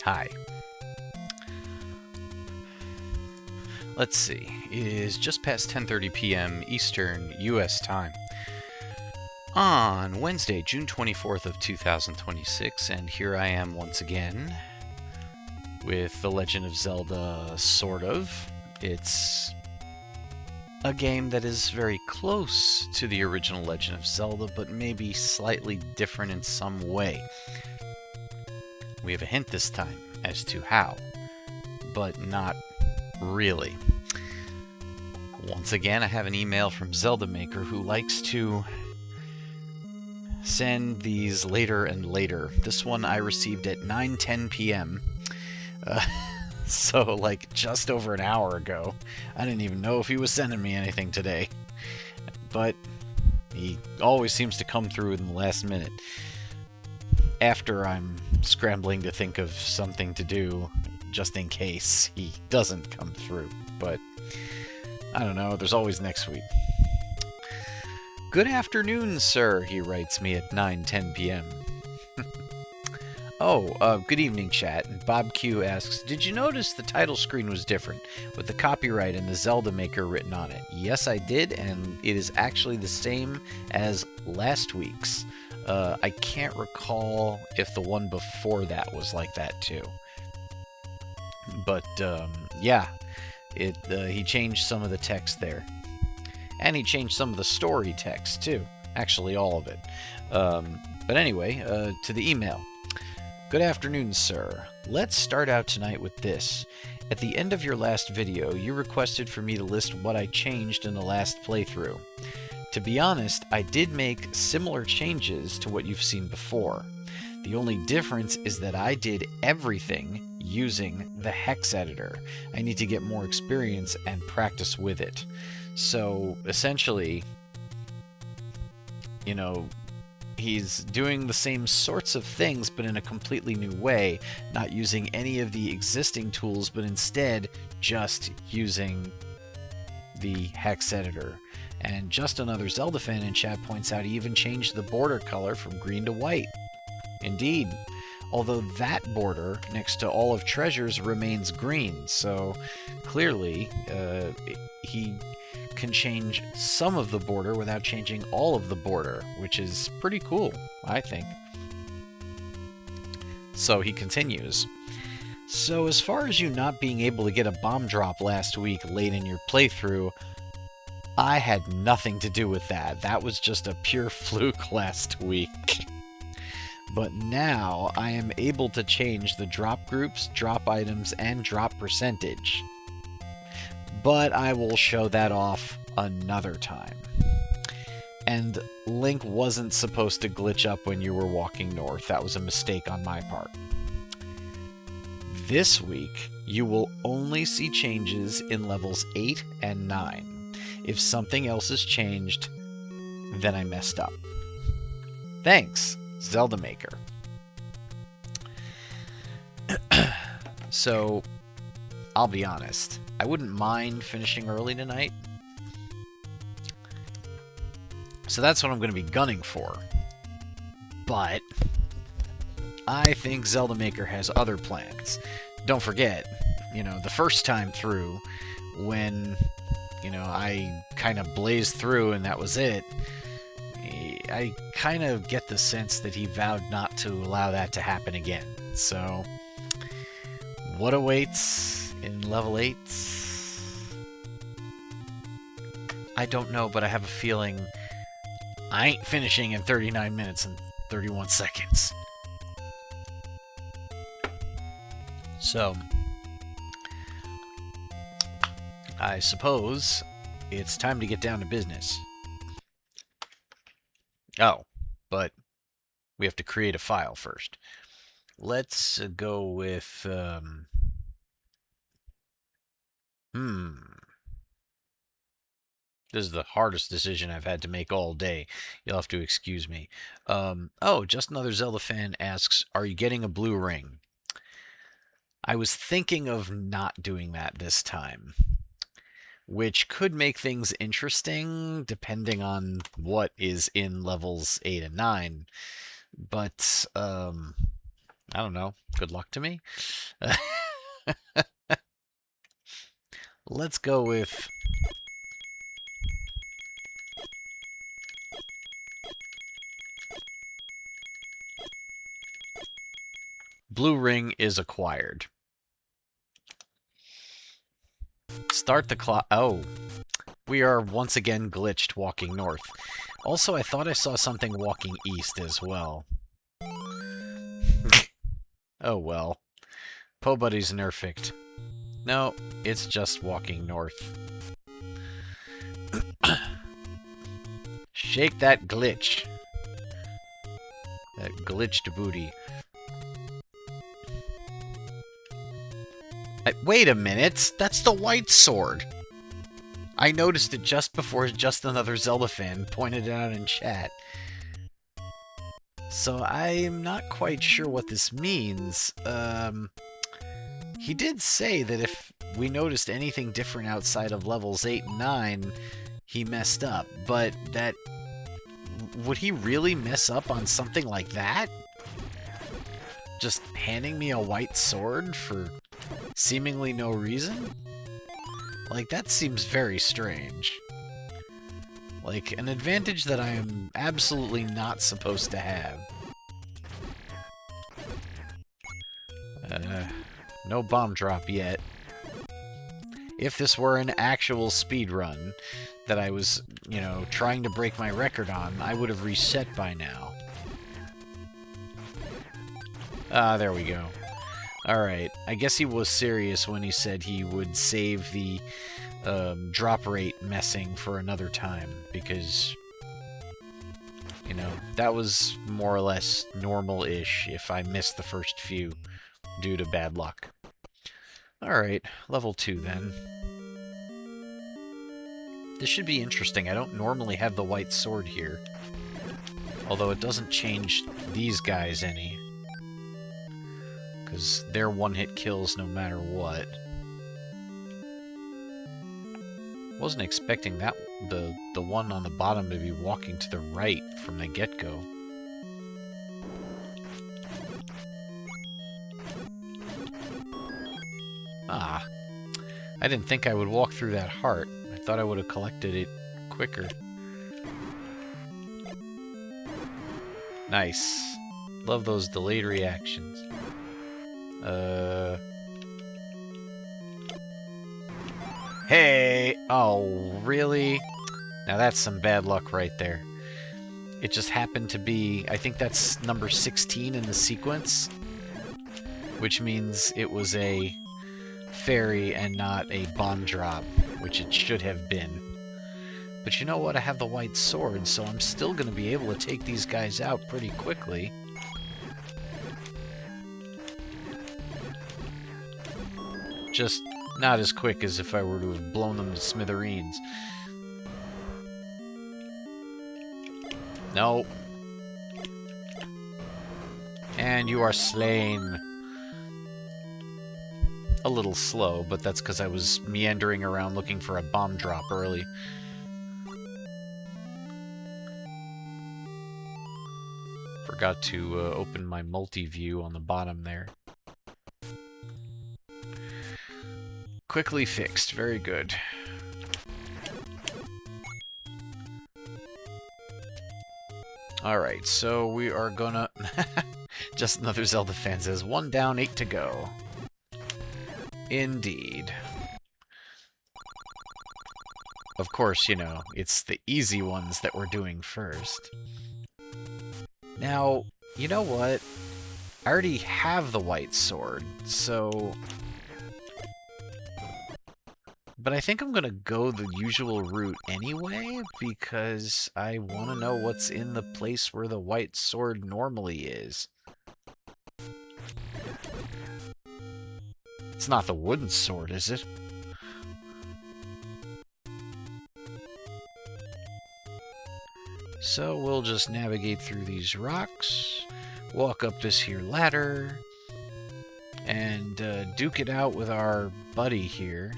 Hi. Let's see. It is just past 10:30 p.m. Eastern U.S. time on Wednesday, June 24th of 2026, and here I am once again with The Legend of Zelda, sort of. It's a game that is very close to the original Legend of Zelda, but maybe slightly different in some way. We have a hint this time as to how, but not really. Once again, I have an email from Zelda Maker who likes to send these later and later. This one I received at 9:10 p.m. So, like, just over an hour ago. I didn't even know if he was sending me anything today. But he always seems to come through in the last minute. After I'm scrambling to think of something to do, just in case he doesn't come through. But, I don't know, there's always next week. Good afternoon, sir, he writes me at 9:10 p.m. Good evening, chat. And Bob Q asks, did you notice the title screen was different, with the copyright and the Zelda Maker written on it? Yes, I did, and it is actually the same as last week's. I can't recall if the one before that was like that, too. But, yeah, he changed some of the text there. And he changed some of the story text, too. Actually, all of it. But anyway, to the email. Good afternoon, sir. Let's start out tonight with this. At the end of your last video, you requested for me to list what I changed in the last playthrough. To be honest, I did make similar changes to what you've seen before. The only difference is that I did everything using the hex editor. I need to get more experience and practice with it. So, essentially, you know, he's doing the same sorts of things, but in a completely new way, not using any of the existing tools, but instead just using the hex editor. And just another Zelda fan in chat points out he even changed the border color from green to white. Indeed. Although that border next to all of Treasures remains green, so clearly he can change some of the border without changing all of the border, which is pretty cool, I think. So he continues. So as far as you not being able to get a bomb drop last week late in your playthrough, I had nothing to do with that. That was just a pure fluke last week. But now I am able to change the drop groups, drop items, and drop percentage. But I will show that off another time. And Link wasn't supposed to glitch up when you were walking north. That was a mistake on my part. This week, you will only see changes in levels 8 and 9. If something else has changed, then I messed up. Thanks, Zelda Maker. So, I'll be honest. I wouldn't mind finishing early tonight. So that's what I'm going to be gunning for. But I think Zelda Maker has other plans. Don't forget, the first time through, when, I kind of blazed through and that was it, I kind of get the sense that he vowed not to allow that to happen again. So, what awaits in level 8? I don't know, but I have a feeling I ain't finishing in 39 minutes and 31 seconds. So, I suppose it's time to get down to business. Oh, but we have to create a file first. Let's go with, This is the hardest decision I've had to make all day. You'll have to excuse me. Just another Zelda fan asks, are you getting a blue ring? I was thinking of not doing that this time, which could make things interesting depending on what is in levels 8 and 9. But, I don't know. Good luck to me. Let's go with... Blue ring is acquired. Start the clock. Oh. We are once again glitched walking north. Also, I thought I saw something walking east as well. Oh well. Po Buddy's nerfed. No, it's just walking north. Shake that glitch. That glitched booty. Wait a minute! That's the white sword! I noticed it just before Just Another Zelda fan pointed it out in chat. So I'm not quite sure what this means. He did say that if we noticed anything different outside of levels 8 and 9, he messed up. But that... Would he really mess up on something like that? Just handing me a white sword for seemingly no reason? Like, that seems very strange. Like, an advantage that I am absolutely not supposed to have. No bomb drop yet. If this were an actual speedrun that I was, you know, trying to break my record on, I would have reset by now. Ah, there we go. Alright, I guess he was serious when he said he would save the drop rate messing for another time, because, you know, that was more or less normal-ish if I missed the first few due to bad luck. Alright, level 2 then. This should be interesting. I don't normally have the white sword here, although it doesn't change these guys any, because they're one-hit kills no matter what. Wasn't expecting that the one on the bottom to be walking to the right from the get-go. Ah, I didn't think I would walk through that heart. I thought I would have collected it quicker. Nice. Love those delayed reactions. Hey! Oh, really? Now that's some bad luck right there. It just happened to be... I think that's number 16 in the sequence, which means it was a fairy and not a bomb drop, which it should have been. But you know what? I have the white sword, so I'm still going to be able to take these guys out pretty quickly. Just not as quick as if I were to have blown them to smithereens. No. And you are slain. A little slow, but that's because I was meandering around looking for a bomb drop early. Forgot to open my multi-view on the bottom there. Quickly fixed. Very good. Alright, so we are gonna... Just Another Zelda fan says, 1 down, 8 to go. Indeed. Of course, you know, it's the easy ones that we're doing first. Now, you know what? I already have the white sword, so... But I think I'm gonna go the usual route anyway, because I want to know what's in the place where the white sword normally is. It's not the wooden sword, is it? So we'll just navigate through these rocks, walk up this here ladder, and duke it out with our buddy here.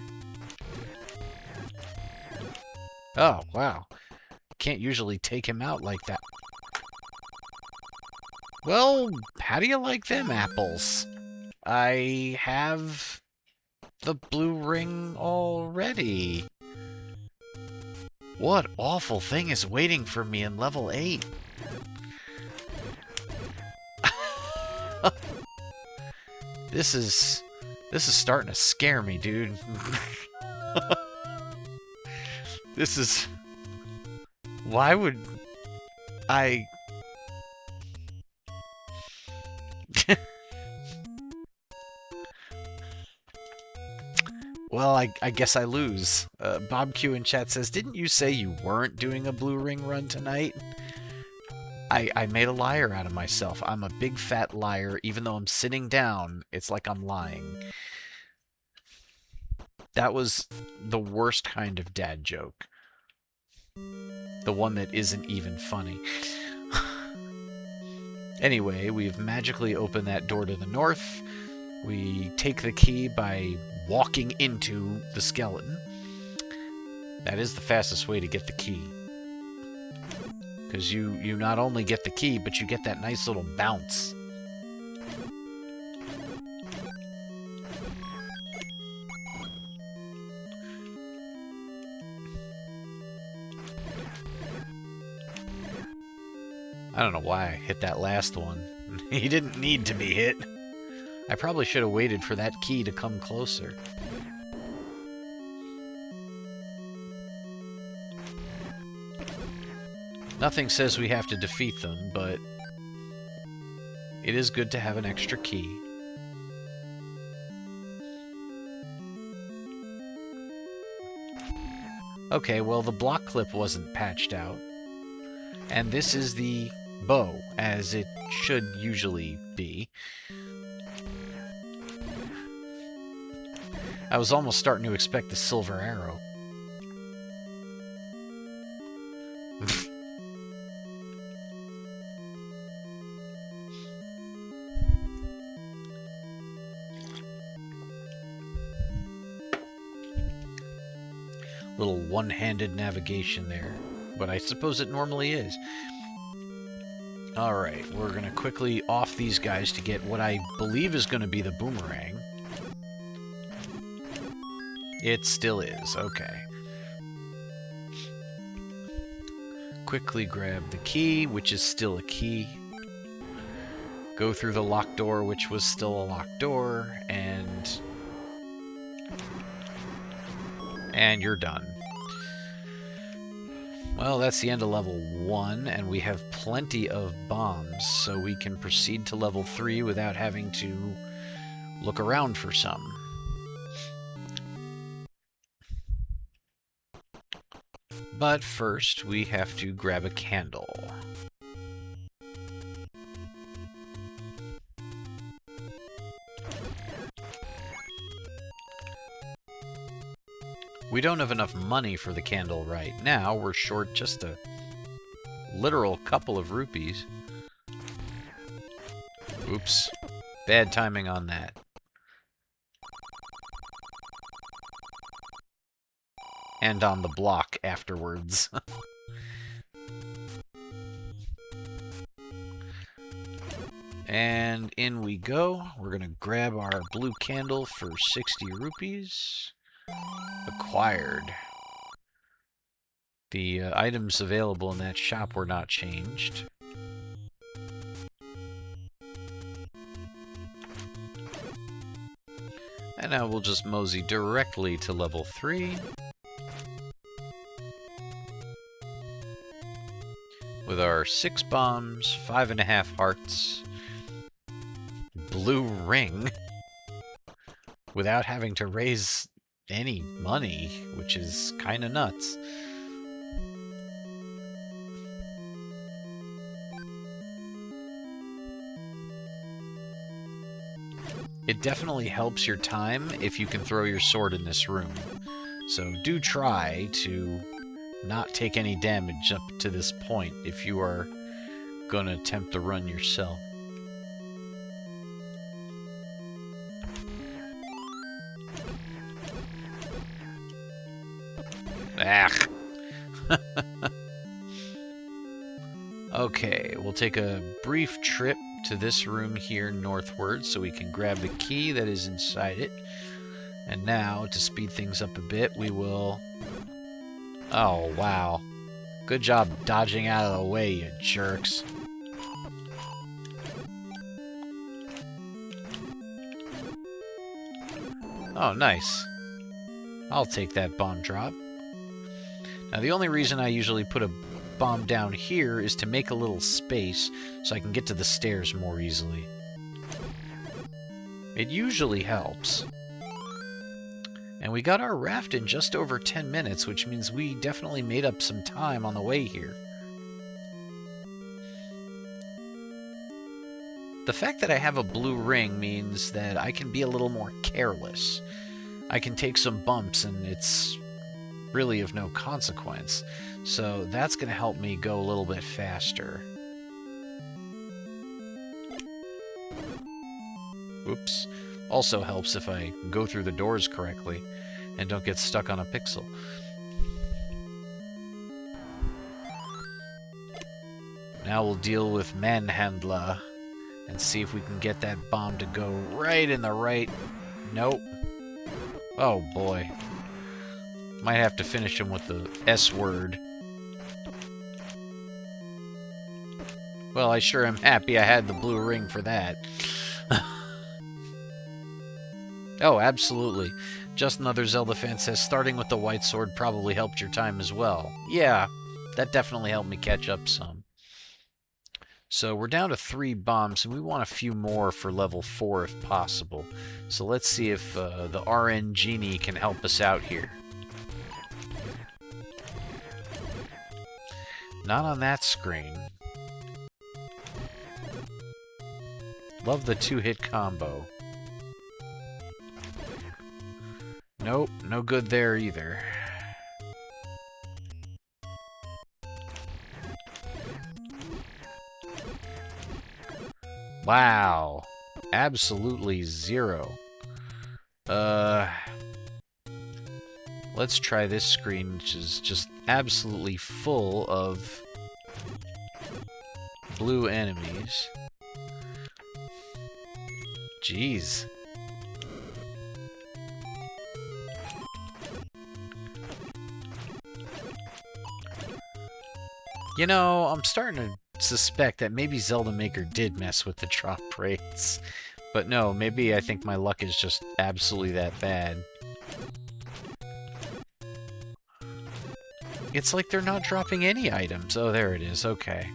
Oh, wow. Can't usually take him out like that. Well, how do you like them apples? I have the blue ring already. What awful thing is waiting for me in level 8? This is starting to scare me, dude. This is... Why would I... Well, I guess I lose. Bob Q in chat says, didn't you say you weren't doing a blue ring run tonight? I made a liar out of myself. I'm a big fat liar. Even though I'm sitting down, it's like I'm lying. That was the worst kind of dad joke. The one that isn't even funny. Anyway, we've magically opened that door to the north. We take the key by walking into the skeleton. That is the fastest way to get the key. Because you not only get the key, but you get that nice little bounce. I don't know why I hit that last one. He didn't need to be hit. I probably should have waited for that key to come closer. Nothing says we have to defeat them, but it is good to have an extra key. Okay, well, the block clip wasn't patched out. And this is the bow, as it should usually be. I was almost starting to expect the silver arrow. Little one-handed navigation there, but I suppose it normally is. Alright, we're going to quickly off these guys to get what I believe is going to be the boomerang. It still is, okay. Quickly grab the key, which is still a key. Go through the locked door, which was still a locked door, and you're done. Well, that's the end of level 1, and we have plenty of bombs, so we can proceed to level 3 without having to look around for some. But first, we have to grab a candle. We don't have enough money for the candle right now. We're short just a literal couple of rupees. Oops. Bad timing on that. And on the block afterwards. And in we go. We're going to grab our blue candle for 60 rupees. Acquired. The items available in that shop were not changed. And now we'll just mosey directly to level 3. With our 6 bombs, 5.5 hearts, blue ring, without having to raise any money, which is kind of nuts. It definitely helps your time if you can throw your sword in this room. So do try to not take any damage up to this point if you are going to attempt to run yourself. Ah. Okay, we'll take a brief trip to this room here northward so we can grab the key that is inside it. And now, to speed things up a bit, we will... Oh, wow. Good job dodging out of the way, you jerks. Oh, nice. I'll take that bomb drop. Now, the only reason I usually put a bomb down here is to make a little space so I can get to the stairs more easily. It usually helps. And we got our raft in just over 10 minutes, which means we definitely made up some time on the way here. The fact that I have a blue ring means that I can be a little more careless. I can take some bumps and it's really of no consequence. So that's going to help me go a little bit faster. Oops. Also helps if I go through the doors correctly and don't get stuck on a pixel. Now we'll deal with Manhandler and see if we can get that bomb to go right in the right... Nope. Oh boy. Might have to finish him with the S word. Well, I sure am happy I had the blue ring for that. Oh, absolutely. Just Another Zelda fan says starting with the white sword probably helped your time as well. Yeah, that definitely helped me catch up some. So we're down to 3 bombs, and we want a few more for level 4 if possible. So let's see if the RN Genie can help us out here. Not on that screen. Love the 2-hit combo. Nope, no good there either. Wow. Absolutely zero. Let's try this screen, which is just absolutely full of blue enemies. Jeez. You know, I'm starting to suspect that maybe Zelda Maker did mess with the drop rates. But no, maybe I think my luck is just absolutely that bad. It's like they're not dropping any items. Oh, there it is. Okay.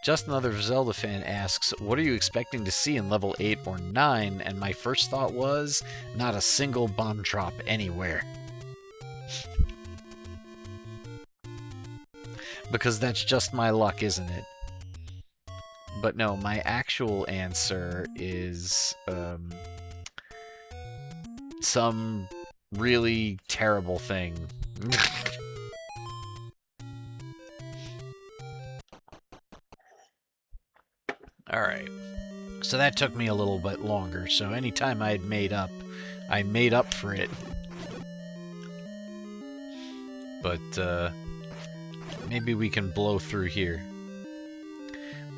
Just Another Zelda fan asks, what are you expecting to see in level 8 or 9? And my first thought was, not a single bomb drop anywhere. Because that's just my luck, isn't it? But no, my actual answer is some really terrible thing. Alright. So that took me a little bit longer, so anytime I made up for it. But, maybe we can blow through here.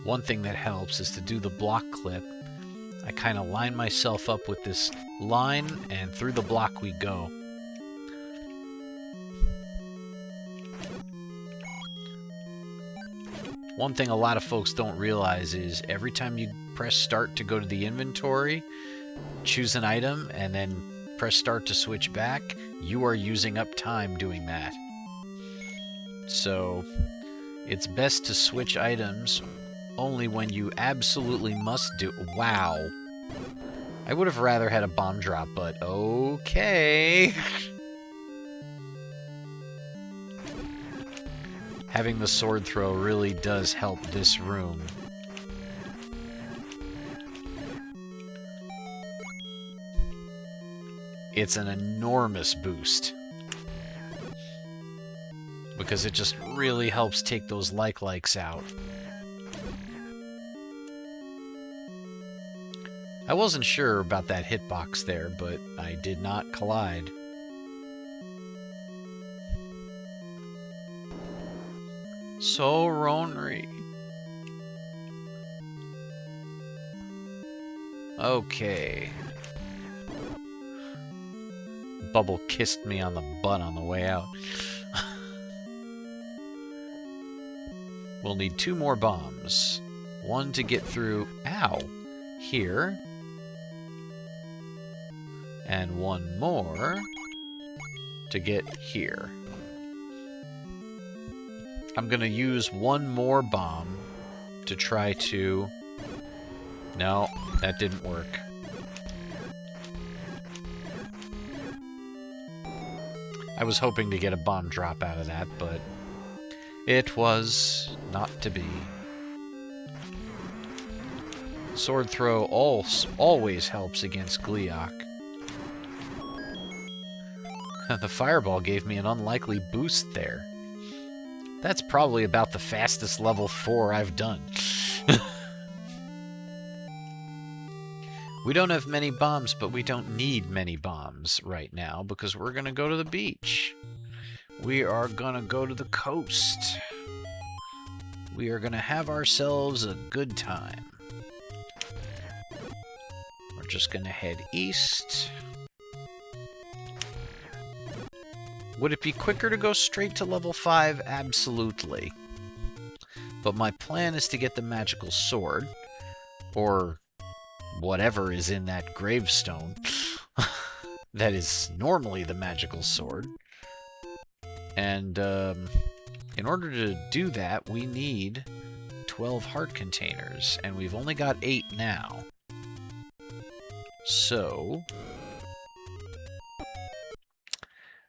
One thing that helps is to do the block clip. I kind of line myself up with this line, and through the block we go. One thing a lot of folks don't realize is every time you press start to go to the inventory, choose an item, and then press start to switch back, you are using up time doing that. So, it's best to switch items only when you absolutely must do... Wow. I would have rather had a bomb drop, but okay. Having the sword throw really does help this room. It's an enormous boost. Because it just really helps take those like-likes out. I wasn't sure about that hitbox there, but I did not collide. So Ronry. Okay. Bubble kissed me on the butt on the way out. We'll need 2 more bombs. 1 to get through, ow, here. And 1 more to get here. I'm gonna use 1 more bomb to try to... No, that didn't work. I was hoping to get a bomb drop out of that, but it was not to be. Sword throw always helps against Gleeok. The fireball gave me an unlikely boost there. That's probably about the fastest level 4 I've done. We don't have many bombs, but we don't need many bombs right now because we're going to go to the beach. We are going to go to the coast. We are going to have ourselves a good time. We're just going to head east. Would it be quicker to go straight to level 5? Absolutely. But my plan is to get the magical sword, or whatever is in that gravestone. That is normally the magical sword. And in order to do that, we need 12 heart containers, and we've only got 8 now. So...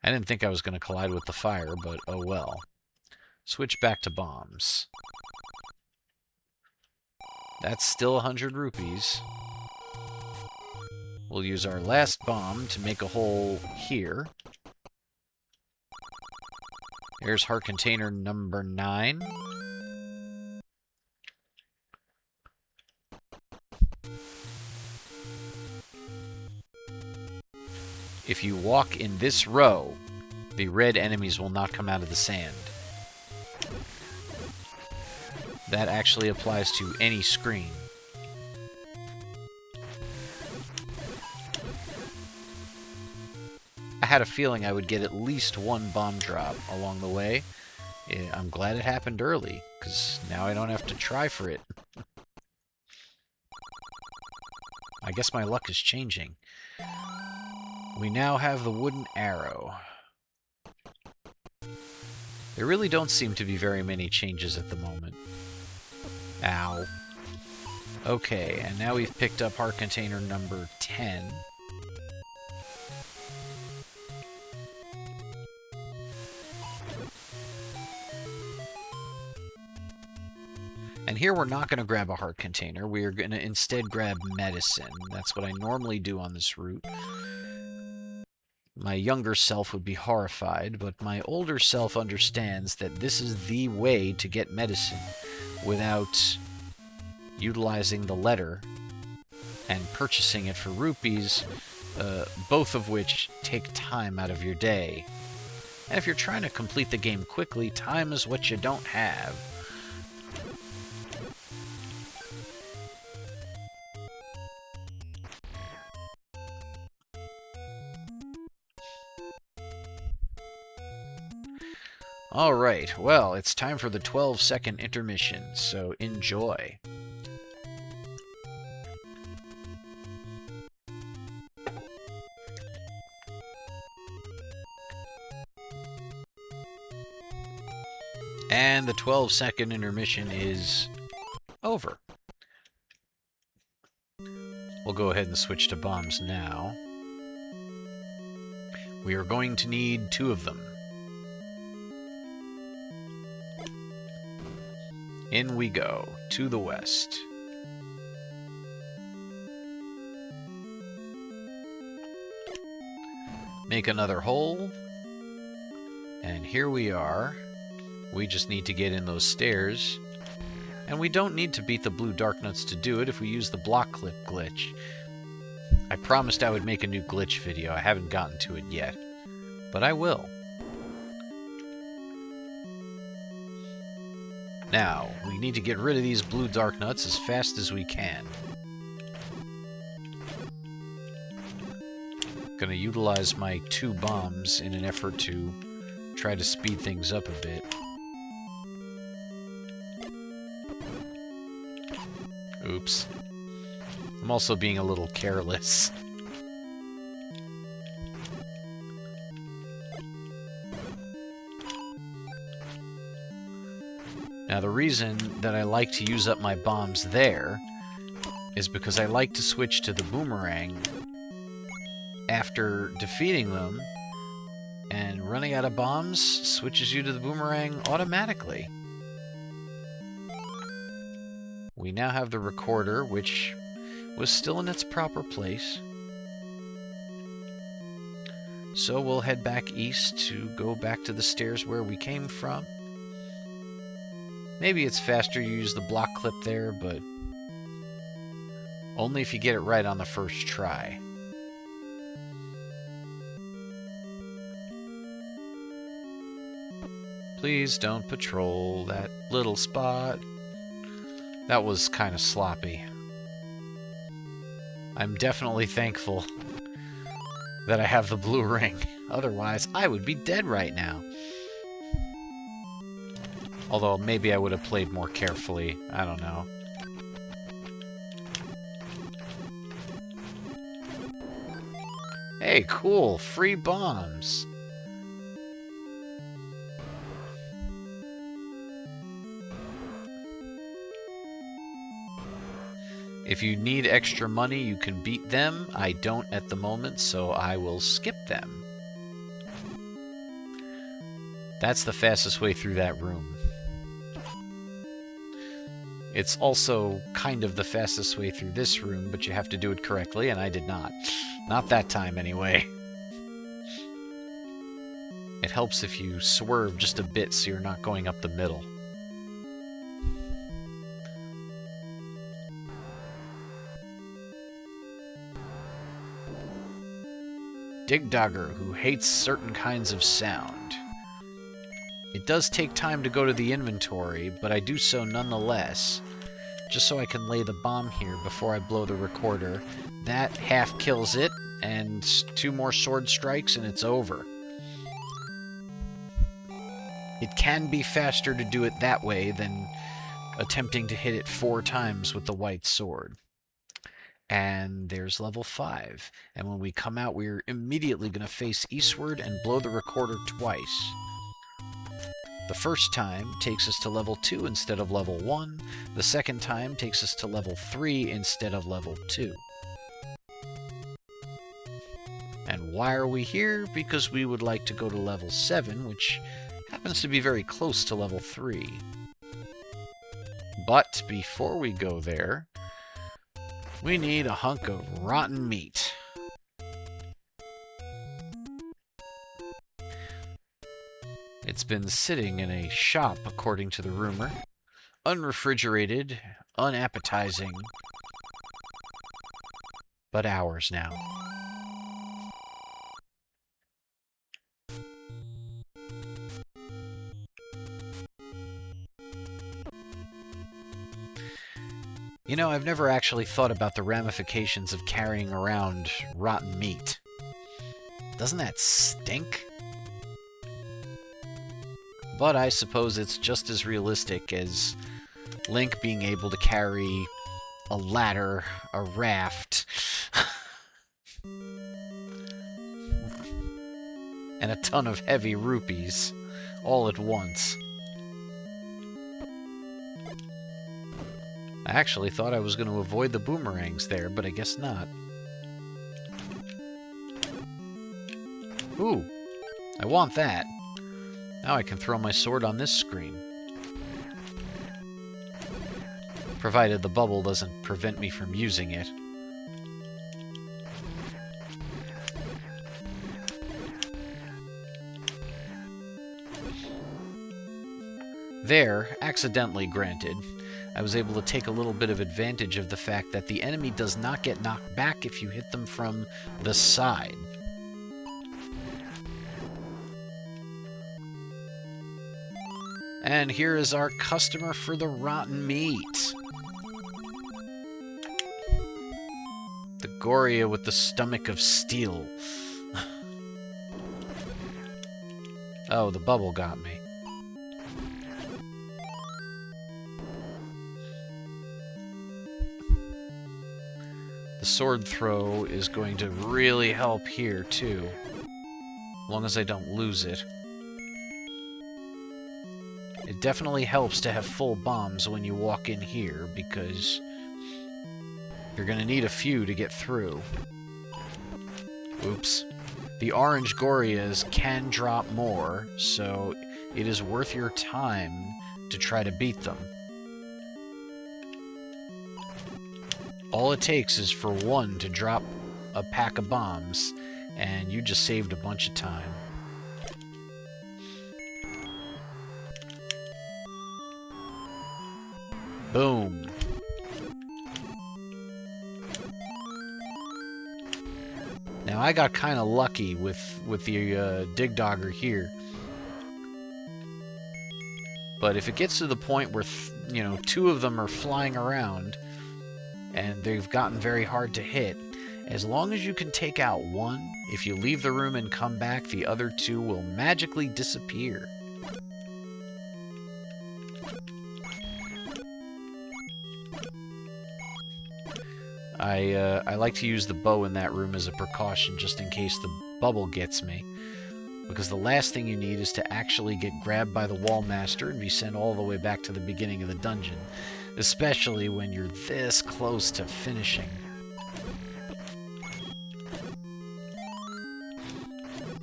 I didn't think I was going to collide with the fire, but oh well. Switch back to bombs. That's still 100 rupees. We'll use our last bomb to make a hole here. There's heart container number 9. If you walk in this row, the red enemies will not come out of the sand. That actually applies to any screen. I had a feeling I would get at least 1 bomb drop along the way. I'm glad it happened early, because now I don't have to try for it. I guess my luck is changing. We now have the wooden arrow. There really don't seem to be very many changes at the moment. Ow. Okay, and now we've picked up heart container number 10. And here we're not going to grab a heart container. We are going to instead grab medicine. That's what I normally do on this route. My younger self would be horrified, but my older self understands that this is the way to get medicine without utilizing the letter and purchasing it for rupees, both of which take time out of your day. And if you're trying to complete the game quickly, time is what you don't have. Alright, well, it's time for the 12-second intermission, so enjoy. And the 12-second intermission is over. We'll go ahead and switch to bombs now. We are going to need 2 of them. In we go, to the west. Make another hole. And here we are. We just need to get in those stairs. And we don't need to beat the blue dark nuts to do it if we use the block clip glitch. I promised I would make a new glitch video. I haven't gotten to it yet. But I will. Now, we need to get rid of these blue dark nuts as fast as we can. Gonna utilize my 2 bombs in an effort to try to speed things up a bit. Oops. I'm also being a little careless. Now, the reason that I like to use up my bombs there is because I like to switch to the boomerang after defeating them, and running out of bombs switches you to the boomerang automatically. We now have the recorder, which was still in its proper place. So we'll head back east to go back to the stairs where we came from. Maybe it's faster to use the block clip there, but only if you get it right on the first try. Please don't patrol that little spot. That was kind of sloppy. I'm definitely thankful that I have the blue ring. Otherwise, I would be dead right now. Although, maybe I would have played more carefully. I don't know. Hey, cool! Free bombs! If you need extra money, you can beat them. I don't at the moment, so I will skip them. That's the fastest way through that room. It's also kind of the fastest way through this room, but you have to do it correctly, and I did not. Not that time, anyway. It helps if you swerve just a bit so you're not going up the middle. Dig Dogger, who hates certain kinds of sound. It does take time to go to the inventory, but I do so nonetheless, just so I can lay the bomb here before I blow the recorder. That half kills it, and 2 more sword strikes, and it's over. It can be faster to do it that way than attempting to hit it 4 times with the white sword. And there's level 5. And when we come out, we're immediately going to face eastward and blow the recorder twice. The first time takes us to level 2 instead of level 1. The second time takes us to level 3 instead of level 2. And why are we here? Because we would like to go to level 7, which happens to be very close to level 3. But before we go there, we need a hunk of rotten meat. It's been sitting in a shop, according to the rumor. Unrefrigerated, unappetizing, but ours now. You know, I've never actually thought about the ramifications of carrying around rotten meat. Doesn't that stink? But I suppose it's just as realistic as Link being able to carry a ladder, a raft, and a ton of heavy rupees all at once. I actually thought I was going to avoid the boomerangs there, but I guess not. Ooh, I want that. Now I can throw my sword on this screen. Provided the bubble doesn't prevent me from using it. There, accidentally granted, I was able to take a little bit of advantage of the fact that the enemy does not get knocked back if you hit them from the side. And here is our customer for the rotten meat. The Goria with the stomach of steel. Oh, the bubble got me. The sword throw is going to really help here, too. As long as I don't lose it. It definitely helps to have full bombs when you walk in here, because you're going to need a few to get through. Oops. The orange Gorias can drop more, so it is worth your time to try to beat them. All it takes is for one to drop a pack of bombs, and you just saved a bunch of time. Boom. Now, I got kind of lucky with the Dig Dogger here. But if it gets to the point where, you know, two of them are flying around, and they've gotten very hard to hit, as long as you can take out one, if you leave the room and come back, the other two will magically disappear. I like to use the bow in that room as a precaution, just in case the bubble gets me. Because the last thing you need is to actually get grabbed by the wall master and be sent all the way back to the beginning of the dungeon. Especially when you're this close to finishing.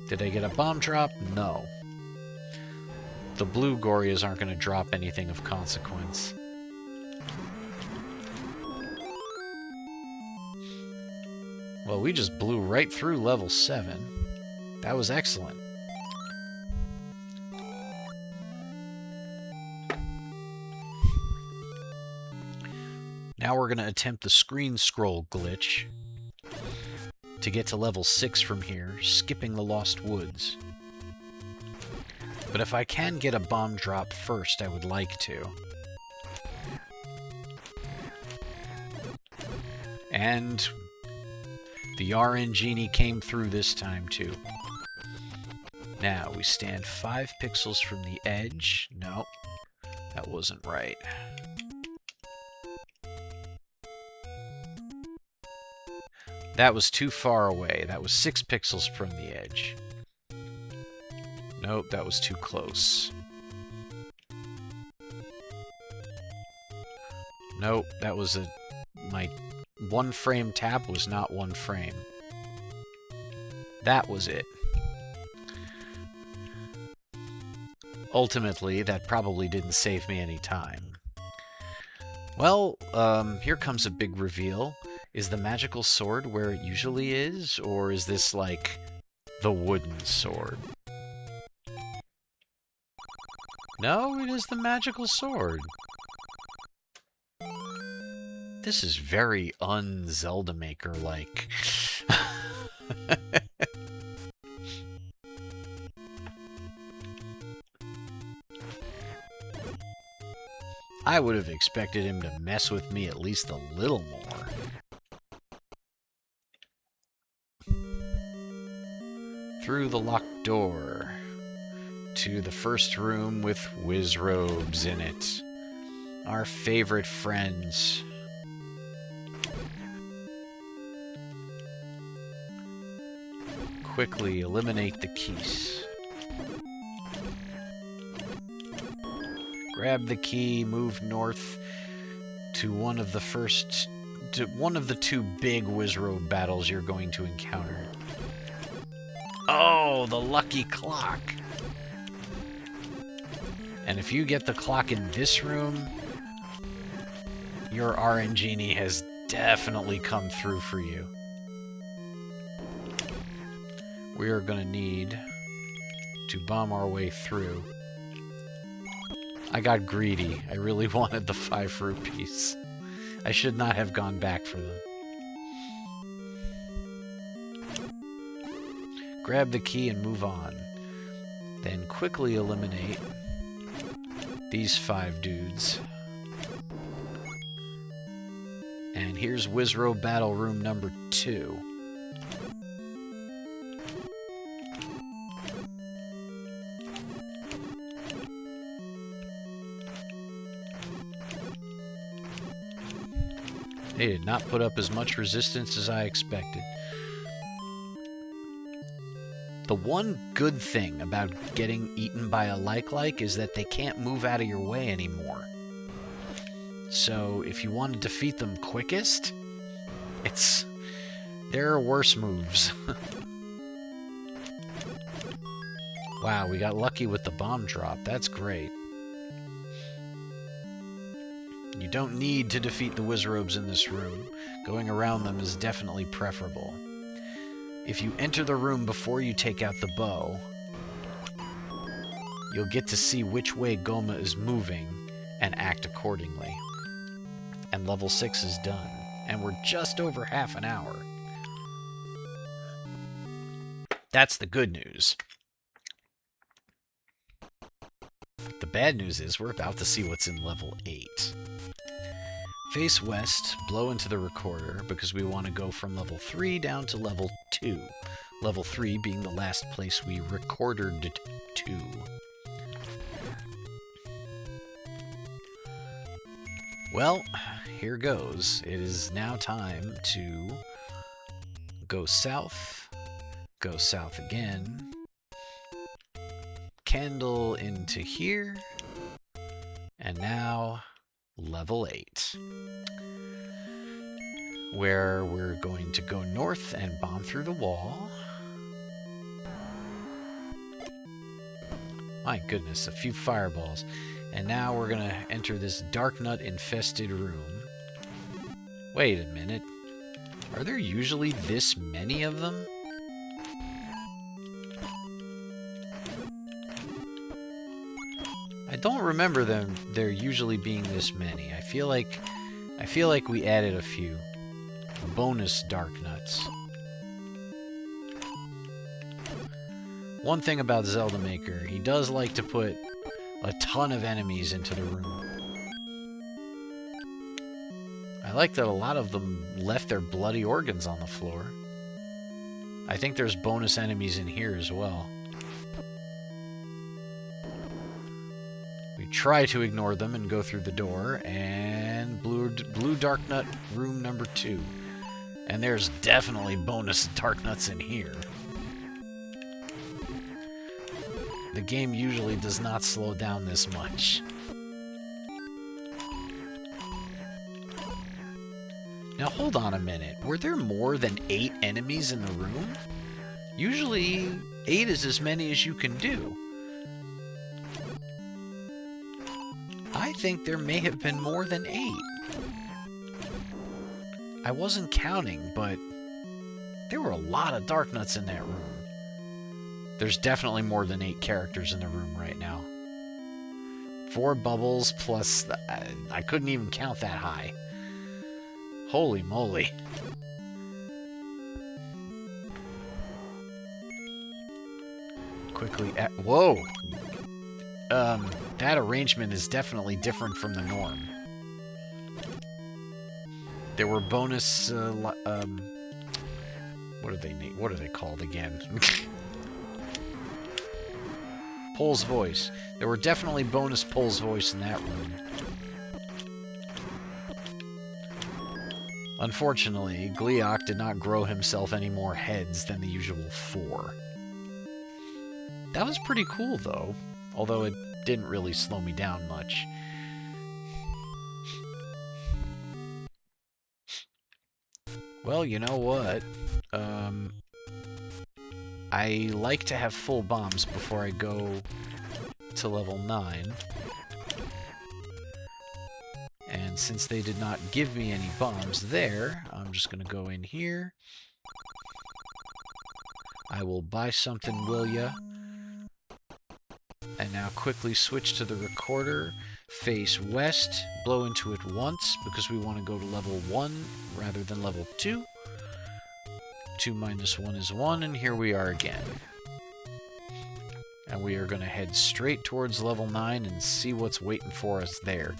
Did I get a bomb drop? No. The blue Gorias aren't going to drop anything of consequence. Well, we just blew right through level 7. That was excellent. Now we're going to attempt the screen scroll glitch to get to level 6 from here, skipping the Lost Woods. But if I can get a bomb drop first, I would like to. And the RN Genie came through this time, too. Now, we stand 5 pixels from the edge. No, that wasn't right. That was too far away. That was 6 pixels from the edge. Nope, that was too close. Nope, that was my 1 frame tap was not 1 frame. That was it. Ultimately, that probably didn't save me any time. Well, here comes a big reveal. Is the magical sword where it usually is, or is this like the wooden sword? No, it is the magical sword. This is very un-Zelda Maker-like. I would have expected him to mess with me at least a little more. Through the locked door to the first room with whiz robes in it. Our favorite friends. Quickly eliminate the keys. Grab the key, move north to one of the 2 big Wizrobe battles you're going to encounter. Oh, the lucky clock. And if you get the clock in this room, your RN Genie has definitely come through for you. We are going to need to bomb our way through. I got greedy. I really wanted the 5 rupees. I should not have gone back for them. Grab the key and move on. Then quickly eliminate these 5 dudes. And here's Wizrobe Battle Room number 2. They did not put up as much resistance as I expected. The one good thing about getting eaten by a like is that they can't move out of your way anymore. So if you want to defeat them quickest, there are worse moves. Wow, we got lucky with the bomb drop. That's great. You don't need to defeat the Wizrobes in this room. Going around them is definitely preferable. If you enter the room before you take out the bow, you'll get to see which way Goma is moving and act accordingly. And level 6 is done. And we're just over half an hour. That's the good news. The bad news is we're about to see what's in level 8. Face west, blow into the recorder, because we want to go from level 3 down to level 2. Level 3 being the last place we recorded to. Well, here goes. It is now time to go south again, candle into here, and now level 8, where we're going to go north and bomb through the wall. My goodness, a few fireballs. And now we're going to enter this dark nut infested room. Wait a minute. Are there usually this many of them? I don't remember there usually being this many. I feel like we added a few bonus dark nuts. One thing about Zelda Maker, he does like to put a ton of enemies into the room. I like that a lot of them left their bloody organs on the floor. I think there's bonus enemies in here as well. We try to ignore them and go through the door, and blue dark nut room number 2. And there's definitely bonus dark nuts in here. The game usually does not slow down this much. Now hold on a minute. Were there more than 8 enemies in the room? Usually 8 is as many as you can do. I think there may have been more than 8. I wasn't counting, but there were a lot of dark nuts in that room. There's definitely more than 8 characters in the room right now. 4 bubbles plus... I couldn't even count that high. Holy moly. Quickly... Whoa! That arrangement is definitely different from the norm. There were bonus... what are they called again? Pole's voice. There were definitely bonus Pole's voice in that room. Unfortunately, Gleeok did not grow himself any more heads than the usual 4. That was pretty cool, though, although it didn't really slow me down much. Well, you know what? I like to have full bombs before I go to level 9. And since they did not give me any bombs there, I'm just going to go in here. I will buy something, will ya? And now quickly switch to the recorder, face west, blow into it once, because we want to go to level 1 rather than level 2. 2 minus 1 is 1, and here we are again. And we are going to head straight towards level 9 and see what's waiting for us there.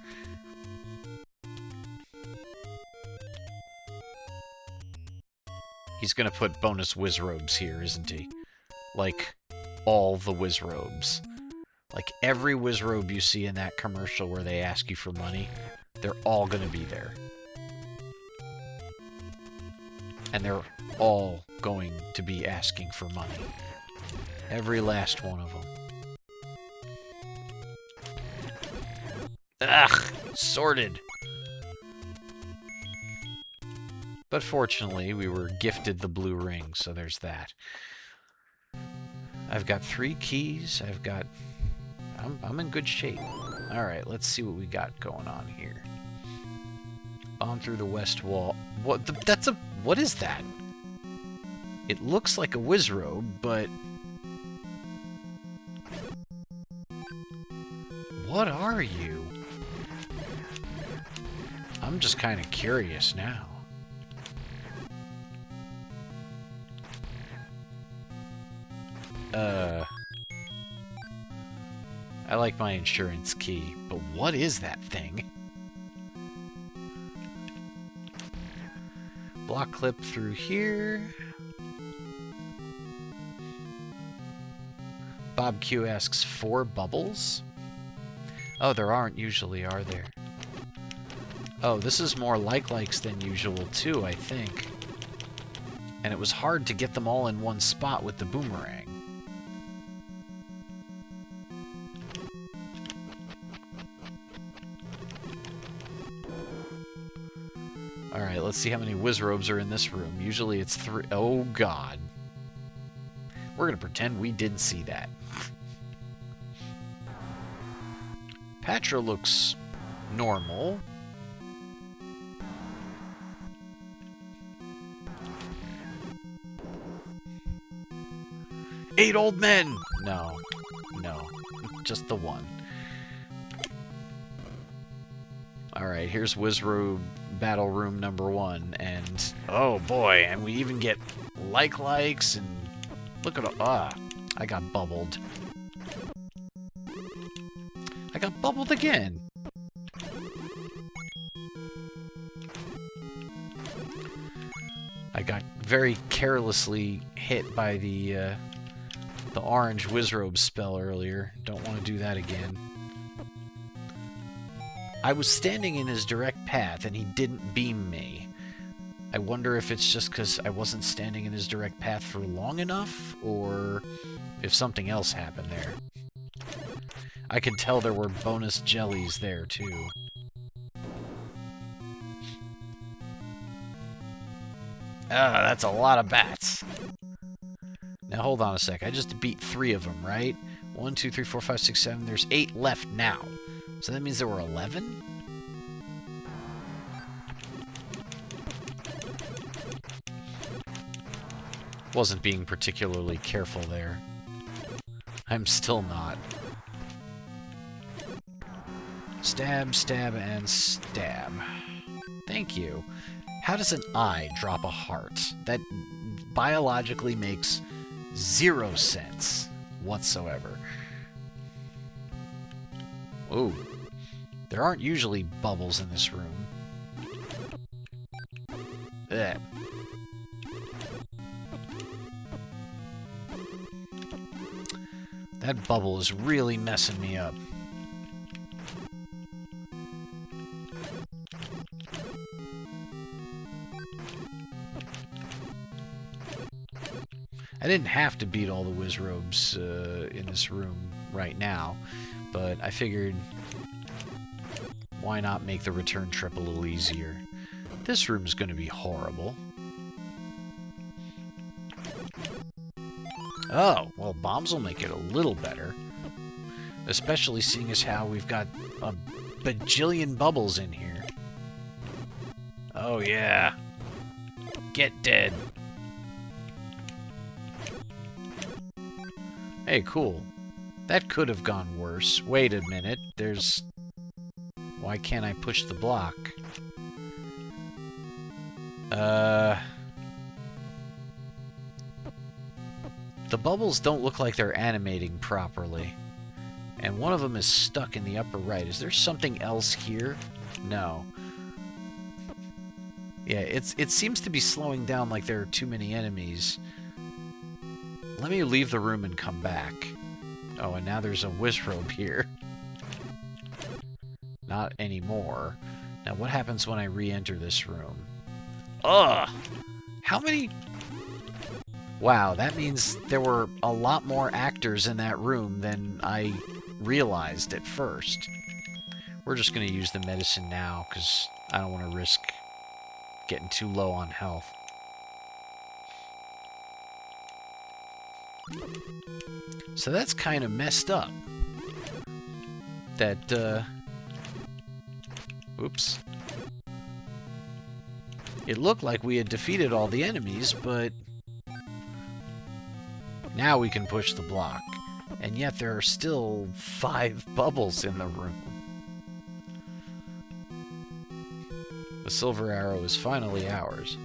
He's going to put bonus Wizrobes here, isn't he? Like, all the Wizrobes. Like, every Wizrobe you see in that commercial where they ask you for money, they're all going to be there. And they're all going to be asking for money. Every last one of them. Ugh! Sorted! But fortunately, we were gifted the blue ring, so there's that. I've got 3 keys. I'm in good shape. Alright, let's see what we got going on here. Bomb through the west wall. What is that? It looks like a Wizrobe, but... What are you? I'm just kind of curious now. I like my insurance key, but what is that thing? Block clip through here. Bob Q asks, 4 bubbles? Oh, there aren't usually, are there? Oh, this is more likes than usual, too, I think. And it was hard to get them all in one spot with the boomerang. Alright, let's see how many Wizrobes are in this room. Usually it's 3. Oh, God. We're gonna pretend we didn't see that. Patra looks normal. Eight old men! No. No. Just the one. Alright, here's Wizrobe Battle Room number 1, and... Oh boy, and we even get likes, and... Look at... I got bubbled. I got bubbled again! I got very carelessly hit by the orange Wizrobe spell earlier. Don't want to do that again. I was standing in his direct path, and he didn't beam me. I wonder if it's just because I wasn't standing in his direct path for long enough, or if something else happened there. I could tell there were bonus jellies there, too. Ah, that's a lot of bats. Now, hold on a sec. I just beat 3 of them, right? 1, 2, 3, 4, 5, 6, 7. There's 8 left now. So that means there were 11? Wasn't being particularly careful there. I'm still not. Stab, stab, and stab. Thank you. How does an eye drop a heart? That biologically makes 0 sense whatsoever. Ooh. There aren't usually bubbles in this room. Ugh. That bubble is really messing me up. I didn't have to beat all the Wizrobes in this room right now, but I figured why not make the return trip a little easier. This room's going to be horrible. Oh, well, bombs will make it a little better. Especially seeing as how we've got a bajillion bubbles in here. Oh, yeah. Get dead. Hey, cool. That could have gone worse. Wait a minute. There's... Why can't I push the block? The bubbles don't look like they're animating properly. And one of them is stuck in the upper right. Is there something else here? No. Yeah, it seems to be slowing down like there are too many enemies. Let me leave the room and come back. Oh, and now there's a Wizrobe here. Not anymore. Now, what happens when I re-enter this room? Ugh! How many... Wow, that means there were a lot more actors in that room than I realized at first. We're just going to use the medicine now, because I don't want to risk getting too low on health. So that's kind of messed up. That, oops. It looked like we had defeated all the enemies, but now we can push the block. And yet there are still 5 bubbles in the room. The silver arrow is finally ours.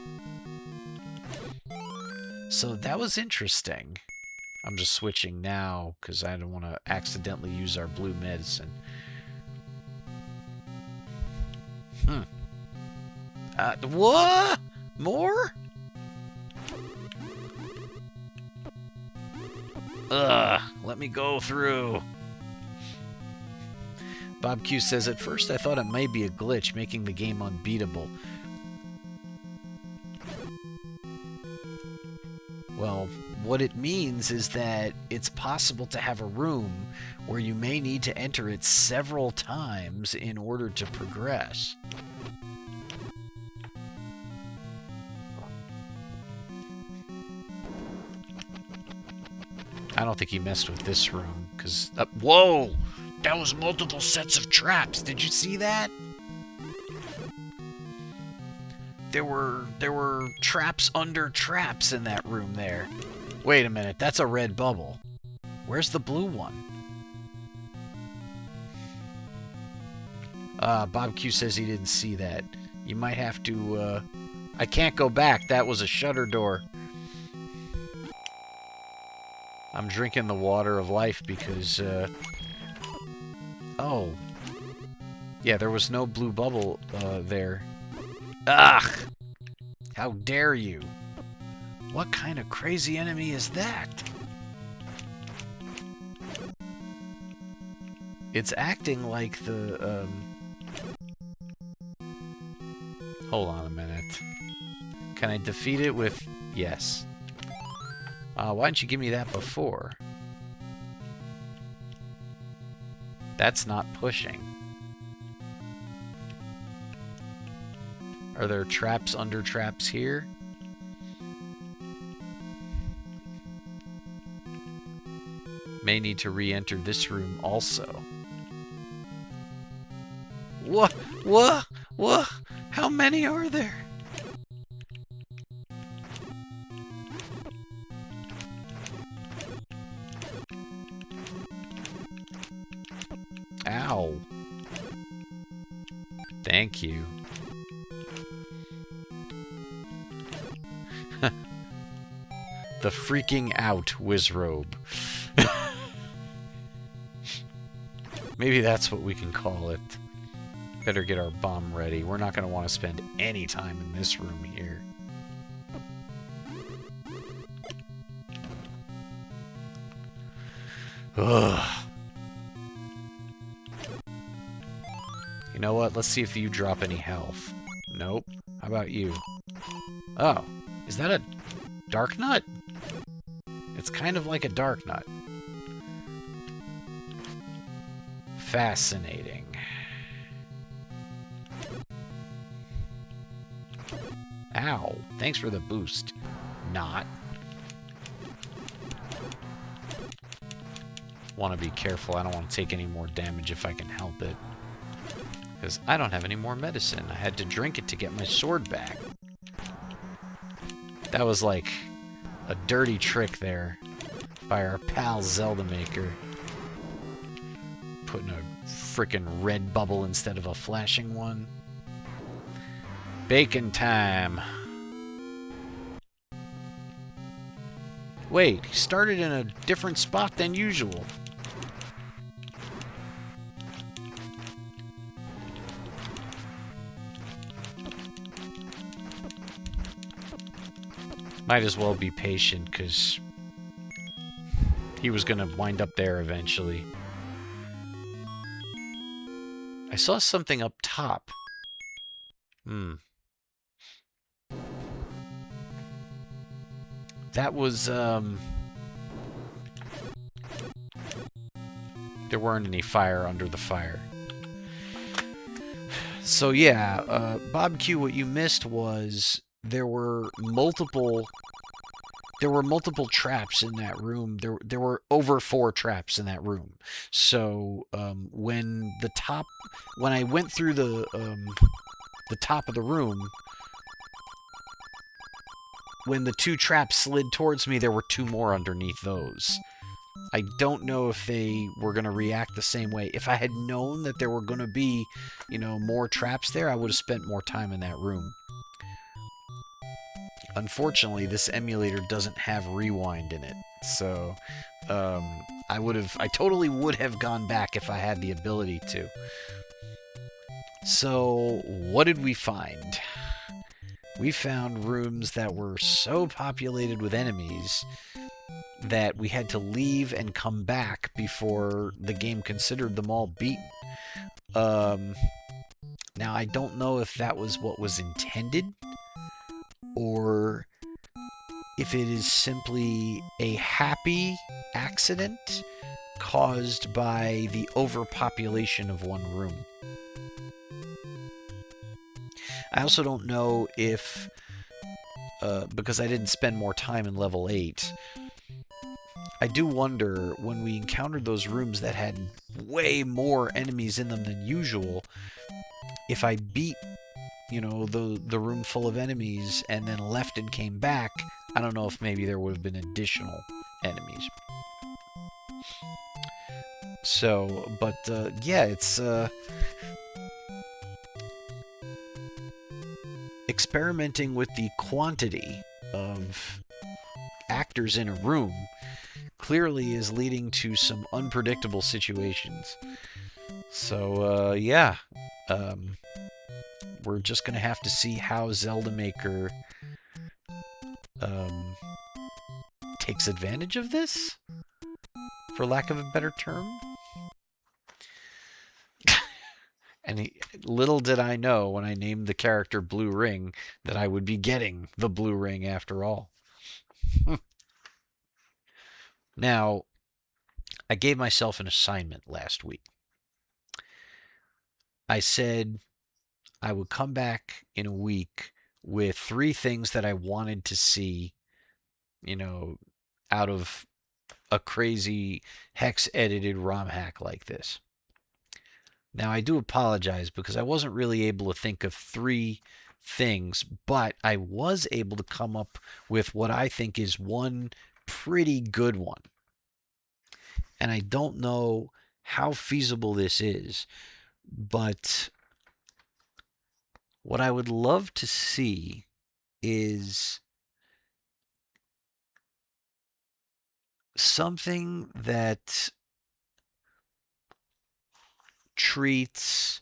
So that was interesting. I'm just switching now because I don't want to accidentally use our blue medicine. What? More? Ugh, let me go through. Bob Q says, at first I thought it might be a glitch, making the game unbeatable. Well, what it means is that it's possible to have a room where you may need to enter it several times in order to progress. I don't think he messed with this room, because... whoa! That was multiple sets of traps. Did you see that? There were traps under traps in that room there. Wait a minute, that's a red bubble. Where's the blue one? Bob Q says he didn't see that. You might have to, I can't go back. That was a shutter door. I'm drinking the water of life because, oh. Yeah, there was no blue bubble, there. Ugh! How dare you? What kind of crazy enemy is that? It's acting like the, Hold on a minute. Can I defeat it with... Yes. Why didn't you give me that before? That's not pushing. Are there traps under traps here? May need to re-enter this room also. What? What? What? How many are there? Ow. Thank you. The freaking out Wizrobe. Maybe that's what we can call it. Better get our bomb ready. We're not going to want to spend any time in this room here. Ugh. You know what? Let's see if you drop any health. Nope. How about you? Oh. Is that a dark nut? It's kind of like a dark nut. Fascinating. Ow. Thanks for the boost. Not. Want to be careful. I don't want to take any more damage if I can help it. Because I don't have any more medicine. I had to drink it to get my sword back. That was like a dirty trick there by our pal Zelda maker. Putting a frickin' red bubble instead of a flashing one. Bacon time. Wait, he started in a different spot than usual. Might as well be patient, because he was going to wind up there eventually. I saw something up top. that was, there weren't any fire under the fire. So yeah, Bob Q, what you missed was there were multiple traps in that room. There were over 4 traps in that room. So when I went through the top of the room, when the 2 traps slid towards me, there were 2 more underneath those. I don't know if they were going to react the same way. If I had known that there were going to be, more traps there, I would have spent more time in that room. Unfortunately, this emulator doesn't have rewind in it, so I totally would have gone back if I had the ability to. So, what did we find? We found rooms that were so populated with enemies that we had to leave and come back before the game considered them all beaten. Now, I don't know if that was what was intended, or if it is simply a happy accident caused by the overpopulation of one room. I also don't know if, because I didn't spend more time in level 8, I do wonder, when we encountered those rooms that had way more enemies in them than usual, if I beat, the room full of enemies and then left and came back, I don't know if maybe there would have been additional enemies. So, but, yeah, it's, experimenting with the quantity of actors in a room clearly is leading to some unpredictable situations. So, yeah. We're just going to have to see how Zelda Maker takes advantage of this, for lack of a better term. And little did I know when I named the character Blue Ring that I would be getting the Blue Ring after all. Now, I gave myself an assignment last week. I said I would come back in a week with 3 things that I wanted to see, out of a crazy hex-edited ROM hack like this. Now, I do apologize because I wasn't really able to think of 3 things, but I was able to come up with what I think is one pretty good one. And I don't know how feasible this is, but what I would love to see is something that treats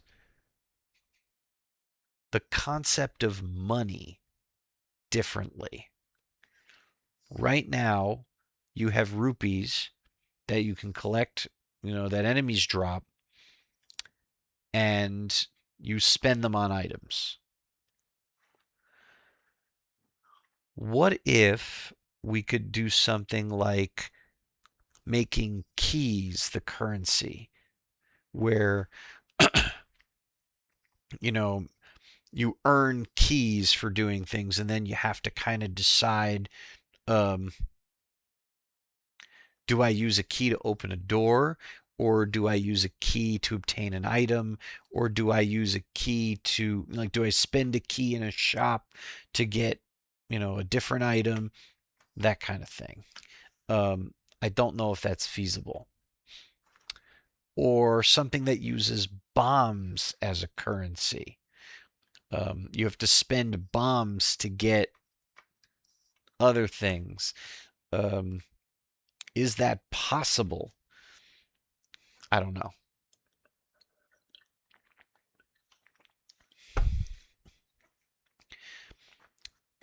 the concept of money differently. Right now, you have rupees that you can collect, that enemies drop, and you spend them on items. What if we could do something like making keys the currency, where you earn keys for doing things, and then you have to kind of decide, do I use a key to open a door, or do I use a key to obtain an item, or do I use a key to, do I spend a key in a shop to get, a different item, that kind of thing. I don't know if that's feasible. Or something that uses bombs as a currency. You have to spend bombs to get other things. Is that possible? I don't know.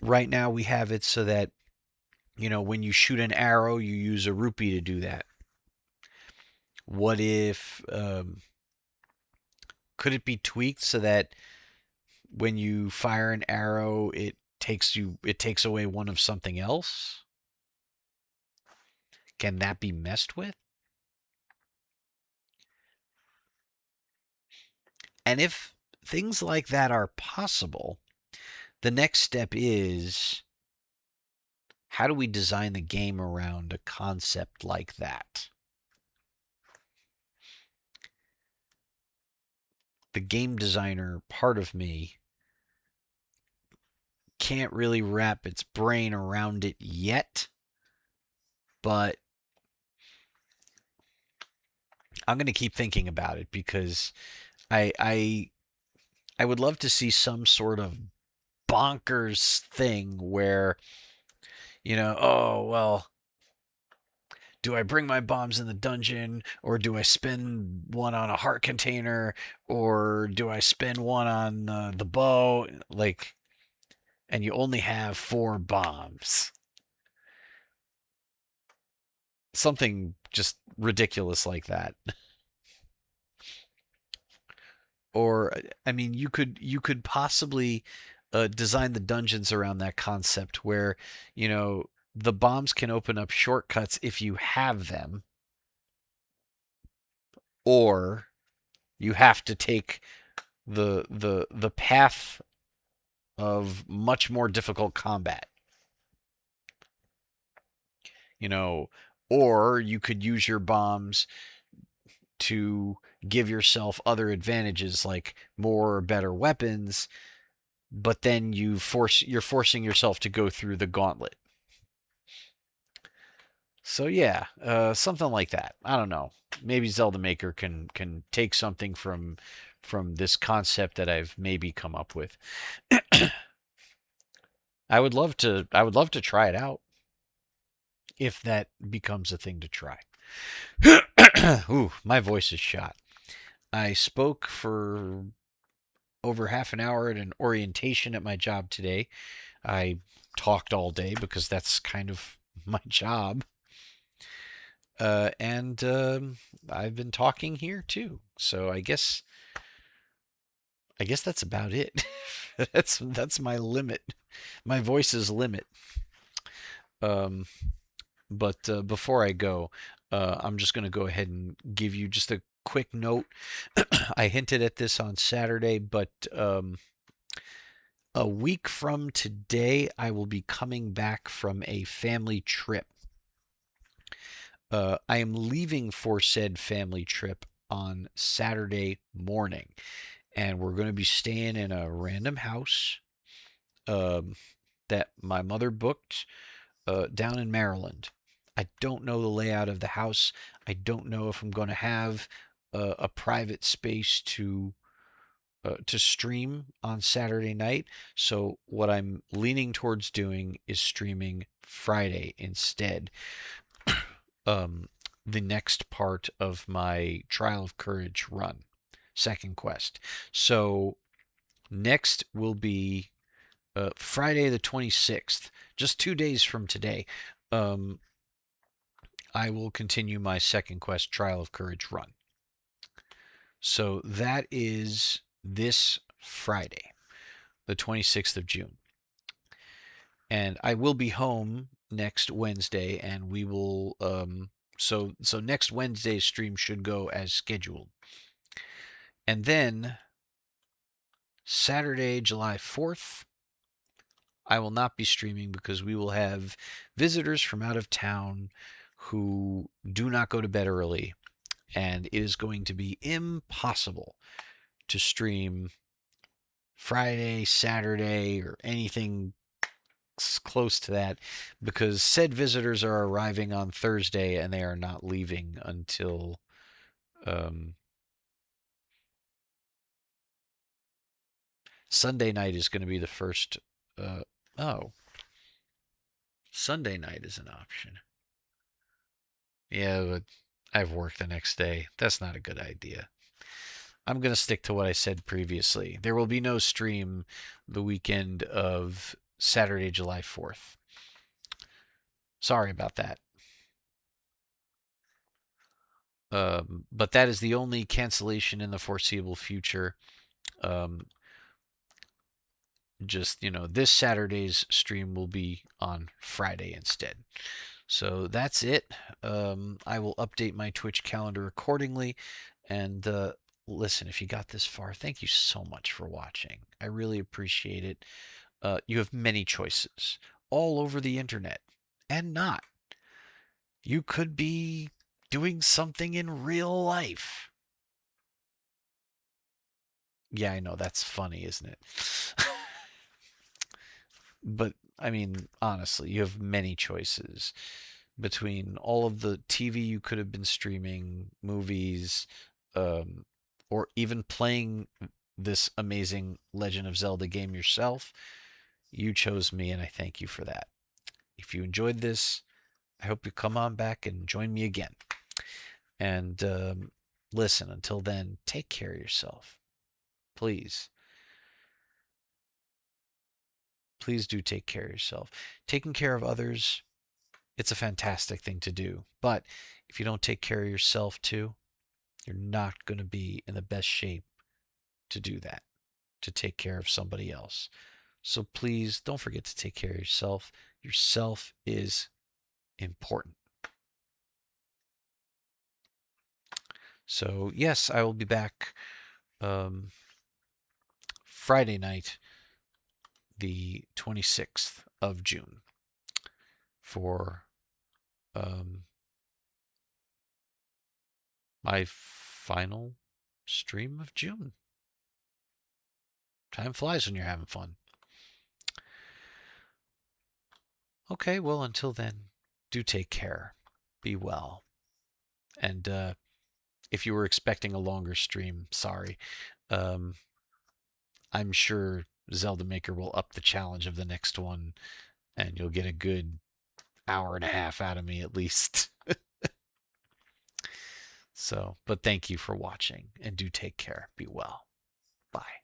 Right now we have it so that, when you shoot an arrow, you use a rupee to do that. What if, could it be tweaked so that when you fire an arrow, it takes away one of something else? Can that be messed with? And if things like that are possible, the next step is, how do we design the game around a concept like that? The game designer part of me can't really wrap its brain around it yet, but I'm going to keep thinking about it because I, I I would love to see some sort of bonkers thing where, oh, well, do I bring my bombs in the dungeon, or do I spend one on a heart container, or do I spend one on the bow? Like, and you only have 4 bombs. Something just ridiculous like that. Or, I mean, you could possibly design the dungeons around that concept where, the bombs can open up shortcuts if you have them, or you have to take the path of much more difficult combat, you know, or you could use your bombs to give yourself other advantages like more or better weapons, but then you're forcing yourself to go through the gauntlet. So yeah, something like that. I don't know. Maybe Zelda Maker can take something from this concept that I've maybe come up with. I would love to try it out if that becomes a thing to try. Ooh, my voice is shot. I spoke for over half an hour at an orientation at my job today. I talked all day because that's kind of my job. And I've been talking here too. So I guess that's about it. That's my limit. My voice's limit. Um, but before I go, I'm just going to go ahead and give you just a quick note. I hinted at this on Saturday, but a week from today, I will be coming back from a family trip. I am leaving for said family trip on Saturday morning, and we're going to be staying in a random house um, that my mother booked down in Maryland. I don't know the layout of the house. I don't know if I'm going to have a private space to stream on Saturday night. So what I'm leaning towards doing is streaming Friday instead. Um, the next part of my Trial of Courage run, second quest. So next will be Friday the 26th, just 2 days from today. Um, I will continue my second quest, Trial of Courage run. So that is this Friday, the 26th of June. And I will be home next Wednesday, and we will. So next Wednesday's stream should go as scheduled. And then Saturday, July 4th, I will not be streaming because we will have visitors from out of town who do not go to bed early, and it is going to be impossible to stream Friday, Saturday, or anything close to that because said visitors are arriving on Thursday and they are not leaving until um, Sunday night is going to be the first. Uh, oh, Sunday night is an option. Yeah, but I have work the next day. That's not a good idea. I'm going to stick to what I said previously. There will be no stream the weekend of Saturday, July 4th. Sorry about that. But that is the only cancellation in the foreseeable future. Um, just, this Saturday's stream will be on Friday instead. So that's it. I will update my Twitch calendar accordingly. And listen, if you got this far, thank you so much for watching. I really appreciate it. You have many choices all over the internet and not. You could be doing something in real life. Yeah, I know that's funny, isn't it? But I mean, honestly, you have many choices between all of the TV you could have been streaming, movies, um, or even playing this amazing Legend of Zelda game yourself. You chose me, and I thank you for that. If you enjoyed this, I hope you come on back and join me again. And listen, until then, take care of yourself. Please, please do take care of yourself. Taking care of others, it's a fantastic thing to do. But if you don't take care of yourself too, you're not going to be in the best shape to do that, to take care of somebody else. So please don't forget to take care of yourself. Yourself is important. So, yes, I will be back um, Friday night, the 26th of June, for um, my final stream of June. Time flies when you're having fun. Okay, well, until then, do take care. Be well. And if you were expecting a longer stream, sorry. Um, I'm sure Zelda Maker will up the challenge of the next one, and you'll get a good hour and a half out of me at least. So, but thank you for watching, and do take care. Be well. Bye.